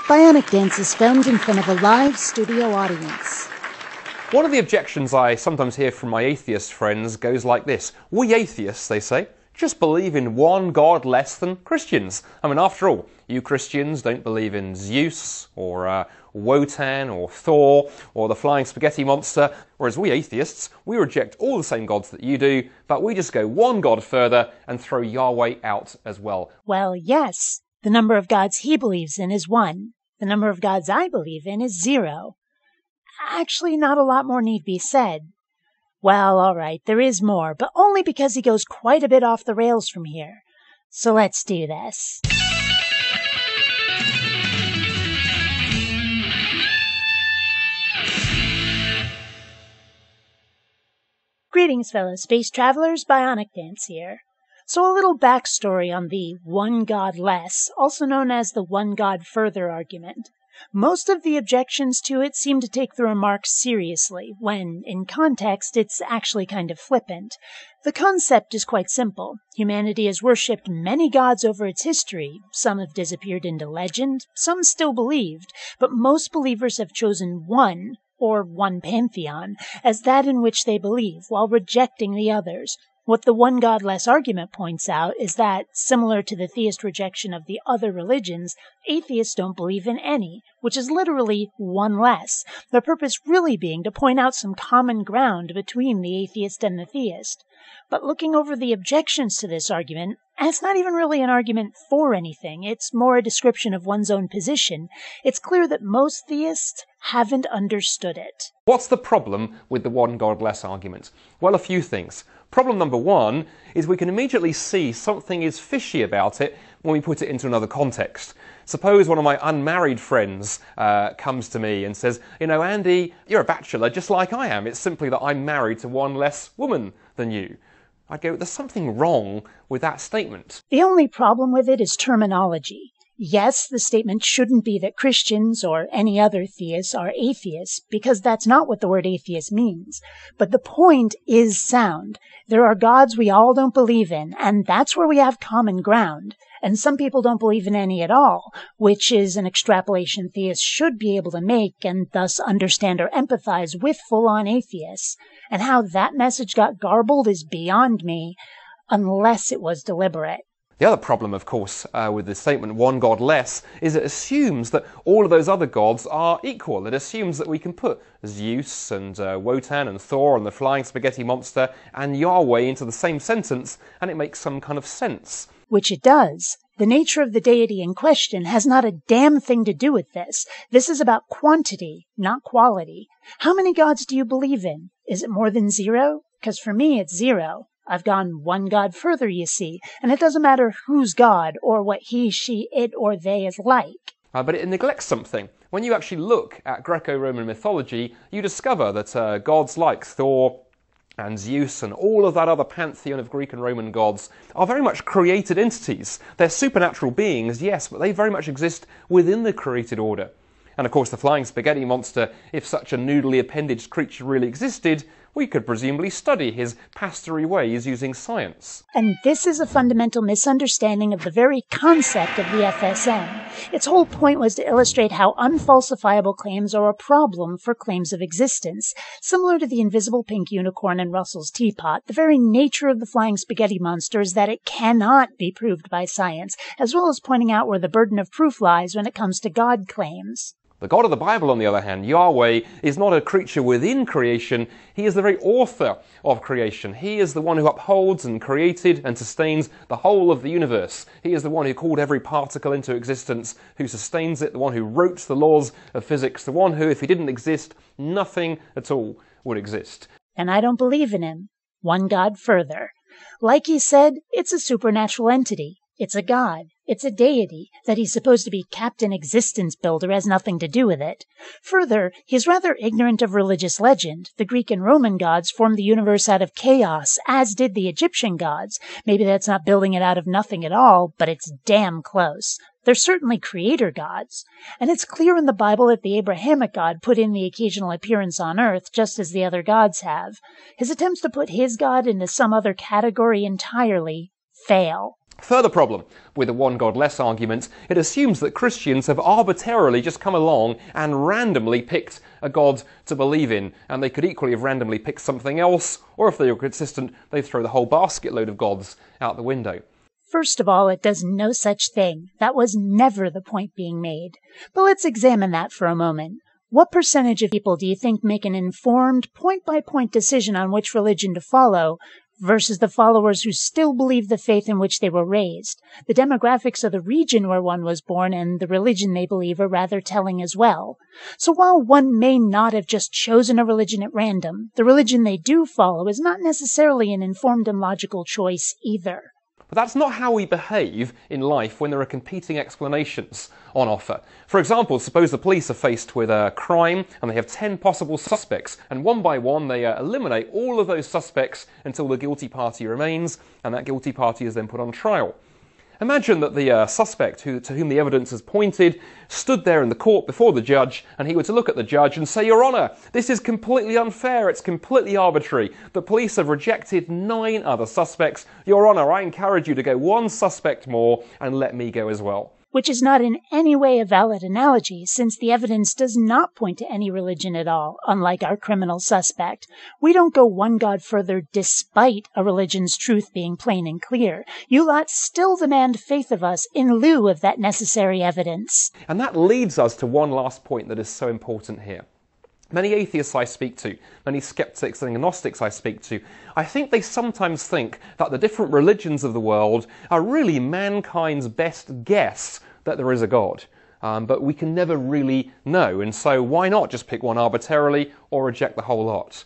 BionicDance is filmed in front of a live studio audience. One of the objections I sometimes hear from my atheist friends goes like this. We atheists, they say, just believe in one God less than Christians. I mean, after all, you Christians don't believe in Zeus or Wotan or Thor or the flying spaghetti monster, whereas we atheists, we reject all the same gods that you do, but we just go one God further and throw Yahweh out as well. Well, yes. The number of gods he believes in is 1. The number of gods I believe in is 0. Actually, not a lot more need be said. Well, all right, there is more, but only because he goes quite a bit off the rails from here. So let's do this. Greetings, fellow space travelers. BionicDance here. So a little backstory on the one God less, also known as the one God further argument. Most of the objections to it seem to take the remarks seriously, when, in context, it's actually kind of flippant. The concept is quite simple. Humanity has worshipped many gods over its history. Some have disappeared into legend, some still believed, but most believers have chosen one, or one pantheon, as that in which they believe, while rejecting the others. What the one God less argument points out is that, similar to the theist rejection of the other religions, atheists don't believe in any, which is literally one less, their purpose really being to point out some common ground between the atheist and the theist. But looking over the objections to this argument, and it's not even really an argument for anything, it's more a description of one's own position, it's clear that most theists haven't understood it. What's the problem with the one God less argument? Well, a few things. Problem number one is we can immediately see something is fishy about it when we put it into another context. Suppose one of my unmarried friends comes to me and says, you know, Andy, you're a bachelor just like I am. It's simply that I'm married to one less woman than you. I'd go, there's something wrong with that statement. The only problem with it is terminology. Yes, the statement shouldn't be that Christians or any other theists are atheists, because that's not what the word atheist means. But the point is sound. There are gods we all don't believe in, and that's where we have common ground. And some people don't believe in any at all, which is an extrapolation theists should be able to make and thus understand or empathize with full-on atheists. And how that message got garbled is beyond me, unless it was deliberate. The other problem, of course, with the statement one God less is it assumes that all of those other gods are equal. It assumes that we can put Zeus and Wotan and Thor and the flying spaghetti monster and Yahweh into the same sentence and it makes some kind of sense. Which it does. The nature of the deity in question has not a damn thing to do with this. This is about quantity, not quality. How many gods do you believe in? Is it more than 0? Because for me, it's 0. I've gone one God further, you see, and it doesn't matter whose God or what he, she, it, or they is like. But it neglects something. When you actually look at Greco-Roman mythology, you discover that gods like Thor and Zeus and all of that other pantheon of Greek and Roman gods are very much created entities. They're supernatural beings, yes, but they very much exist within the created order. And of course the flying spaghetti monster, if such a noodly appendaged creature really existed, we could presumably study his pastory ways using science. And this is a fundamental misunderstanding of the very concept of the FSM. Its whole point was to illustrate how unfalsifiable claims are a problem for claims of existence. Similar to the invisible pink unicorn in Russell's teapot, the very nature of the flying spaghetti monster is that it cannot be proved by science, as well as pointing out where the burden of proof lies when it comes to God claims. The God of the Bible, on the other hand, Yahweh, is not a creature within creation. He is the very author of creation. He is the one who upholds and created and sustains the whole of the universe. He is the one who called every particle into existence, who sustains it, the one who wrote the laws of physics, the one who, if he didn't exist, nothing at all would exist. And I don't believe in him. One God further. Like he said, it's a supernatural entity. It's a god. It's a deity. That he's supposed to be Captain Existence Builder has nothing to do with it. Further, he's rather ignorant of religious legend. The Greek and Roman gods formed the universe out of chaos, as did the Egyptian gods. Maybe that's not building it out of nothing at all, but it's damn close. They're certainly creator gods. And it's clear in the Bible that the Abrahamic God put in the occasional appearance on earth, just as the other gods have. His attempts to put his God into some other category entirely fail. Further problem with the one God less argument, it assumes that Christians have arbitrarily just come along and randomly picked a God to believe in, and they could equally have randomly picked something else, or if they were consistent, they'd throw the whole basket load of gods out the window. First of all, it does no such thing. That was never the point being made. But let's examine that for a moment. What percentage of people do you think make an informed, point-by-point decision on which religion to follow versus the followers who still believe the faith in which they were raised? The demographics of the region where one was born and the religion they believe are rather telling as well. So while one may not have just chosen a religion at random, the religion they do follow is not necessarily an informed and logical choice either. But that's not how we behave in life when there are competing explanations on offer. For example, suppose the police are faced with a crime and they have 10 possible suspects, and one by one they eliminate all of those suspects until the guilty party remains, and that guilty party is then put on trial. Imagine that the suspect to whom the evidence has pointed stood there in the court before the judge, and he were to look at the judge and say, "Your Honour, this is completely unfair, it's completely arbitrary. The police have rejected 9 other suspects. Your Honour, I encourage you to go 1 suspect more and let me go as well." Which is not in any way a valid analogy, since the evidence does not point to any religion at all, unlike our criminal suspect. We don't go one God further despite a religion's truth being plain and clear. You lot still demand faith of us in lieu of that necessary evidence. And that leads us to one last point that is so important here. Many atheists I speak to, many skeptics and agnostics I speak to, I think they sometimes think that the different religions of the world are really mankind's best guess that there is a God. But we can never really know, and so why not just pick one arbitrarily or reject the whole lot?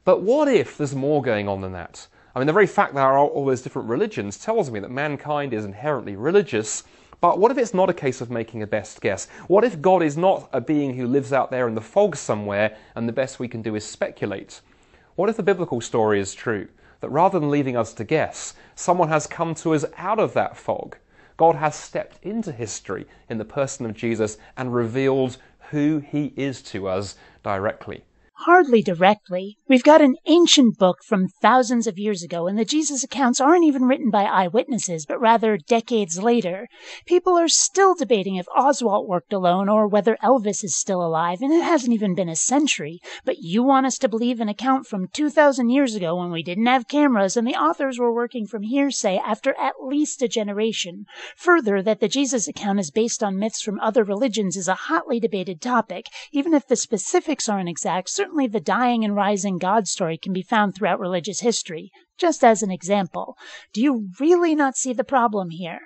But what if there's more going on than that? I mean, the very fact that there are all those different religions tells me that mankind is inherently religious. But what if it's not a case of making a best guess? What if God is not a being who lives out there in the fog somewhere and the best we can do is speculate? What if the biblical story is true? That rather than leaving us to guess, someone has come to us out of that fog. God has stepped into history in the person of Jesus and revealed who he is to us directly. Hardly directly. We've got an ancient book from thousands of years ago, and the Jesus accounts aren't even written by eyewitnesses, but rather decades later. People are still debating if Oswald worked alone or whether Elvis is still alive, and it hasn't even been a century. But you want us to believe an account from 2,000 years ago when we didn't have cameras and the authors were working from hearsay after at least a generation. Further, that the Jesus account is based on myths from other religions is a hotly debated topic. Even if the specifics aren't exact, certainly the dying and rising God story can be found throughout religious history. Just as an example, do you really not see the problem here?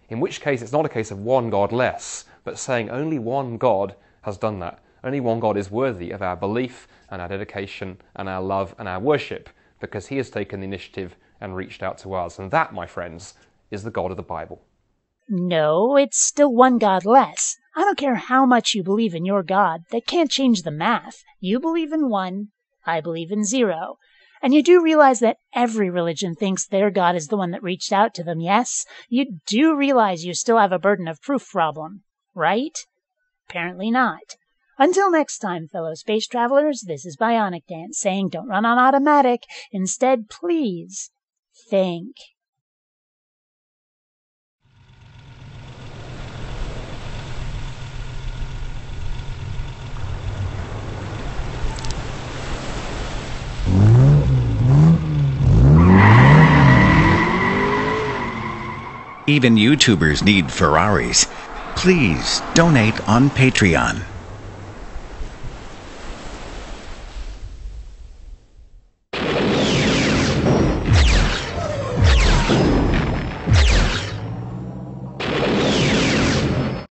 In which case it's not a case of one God less, but saying only one God has done that. Only one God is worthy of our belief and our dedication and our love and our worship, because he has taken the initiative and reached out to us. And that, my friends, is the God of the Bible. No, it's still one God less. I don't care how much you believe in your God. That can't change the math. You believe in 1, I believe in 0. And you do realize that every religion thinks their God is the one that reached out to them, yes? You do realize you still have a burden of proof problem, right? Apparently not. Until next time, fellow space travelers, this is BionicDance saying don't run on automatic. Instead, please think. Even YouTubers need Ferraris. Please donate on Patreon.